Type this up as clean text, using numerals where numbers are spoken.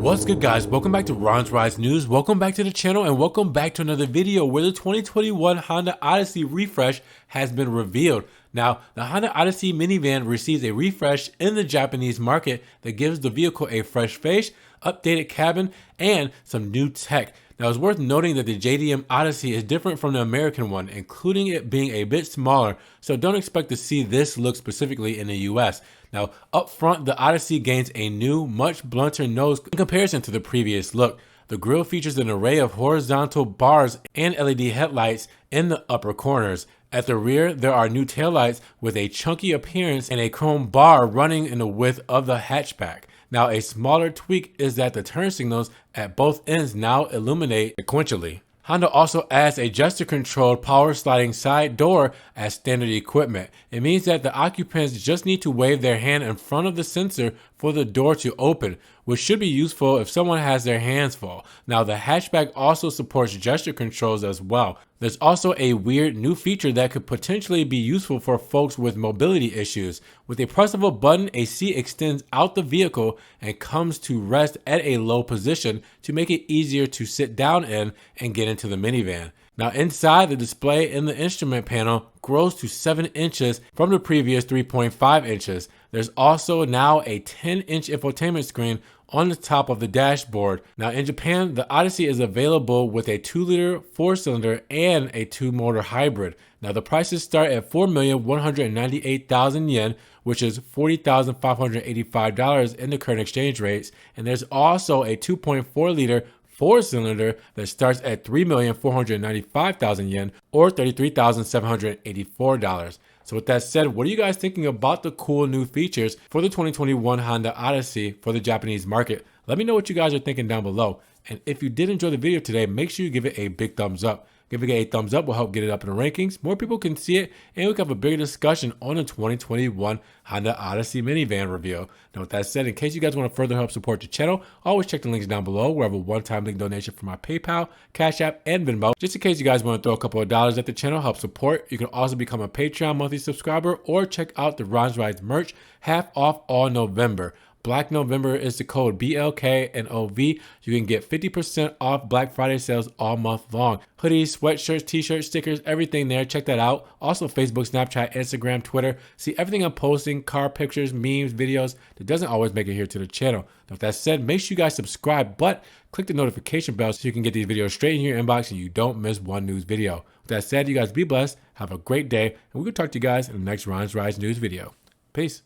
What's good, guys? Welcome back to Ron's Rise News. Welcome back to the channel and welcome back to another video where the 2021 Honda Odyssey refresh has been revealed. Now, the Honda Odyssey minivan receives a refresh in the Japanese market that gives the vehicle a fresh face, updated cabin, and some new tech. Now, it's worth noting that the JDM Odyssey is different from the American one, including it being a bit smaller, so don't expect to see this look specifically in the US. Now, up front, the Odyssey gains a new, much blunter nose in comparison to the previous look. The grille features an array of horizontal bars and LED headlights in the upper corners. At the rear, there are new taillights with a chunky appearance and a chrome bar running in the width of the hatchback. Now, a smaller tweak is that the turn signals at both ends now illuminate sequentially. Honda also adds a gesture-controlled power sliding side door as standard equipment. It means that the occupants just need to wave their hand in front of the sensor for the door to open, which should be useful if someone has their hands full. Now, the hatchback also supports gesture controls as well. There's also a weird new feature that could potentially be useful for folks with mobility issues. With a press of a button, a seat extends out the vehicle and comes to rest at a low position to make it easier to sit down in and get into the minivan. Now, inside, the display in the instrument panel grows to 7 inches from the previous 3.5 inches. There's also now a 10-inch infotainment screen on the top of the dashboard. Now, in Japan, the Odyssey is available with a 2-liter 4-cylinder and a 2-motor hybrid. Now, the prices start at 4,198,000 yen, which is $40,585 in the current exchange rates. And there's also a 2.4-liter 4-cylinder that starts at 3,495,000 yen or $33,784. So with that said, what are you guys thinking about the cool new features for the 2021 Honda Odyssey for the Japanese market? Let me know what you guys are thinking down below. And if you did enjoy the video today, make sure you give it a big thumbs up. Giving it a thumbs up will help get it up in the rankings. More people can see it, and we can have a bigger discussion on the 2021 Honda Odyssey minivan review. Now, with that said, in case you guys want to further help support the channel, always check the links down below where I have a one-time link donation for my PayPal, Cash App, and Venmo. Just in case you guys want to throw a couple of dollars at the channel, help support. You can also become a Patreon monthly subscriber or check out the Ron's Rise merch, half off all November. Black November is the code BLKNOV. You can get 50% off Black Friday sales all month long. Hoodies, sweatshirts, t-shirts, stickers, everything there. Check that out. Also Facebook, Snapchat, Instagram, Twitter. See everything I'm posting, car pictures, memes, videos that doesn't always make it here to the channel. Now, with that said, make sure you guys subscribe, but click the notification bell so you can get these videos straight in your inbox and you don't miss one news video. With that said, you guys be blessed. Have a great day, and we will talk to you guys in the next Ron's Rise News video. Peace.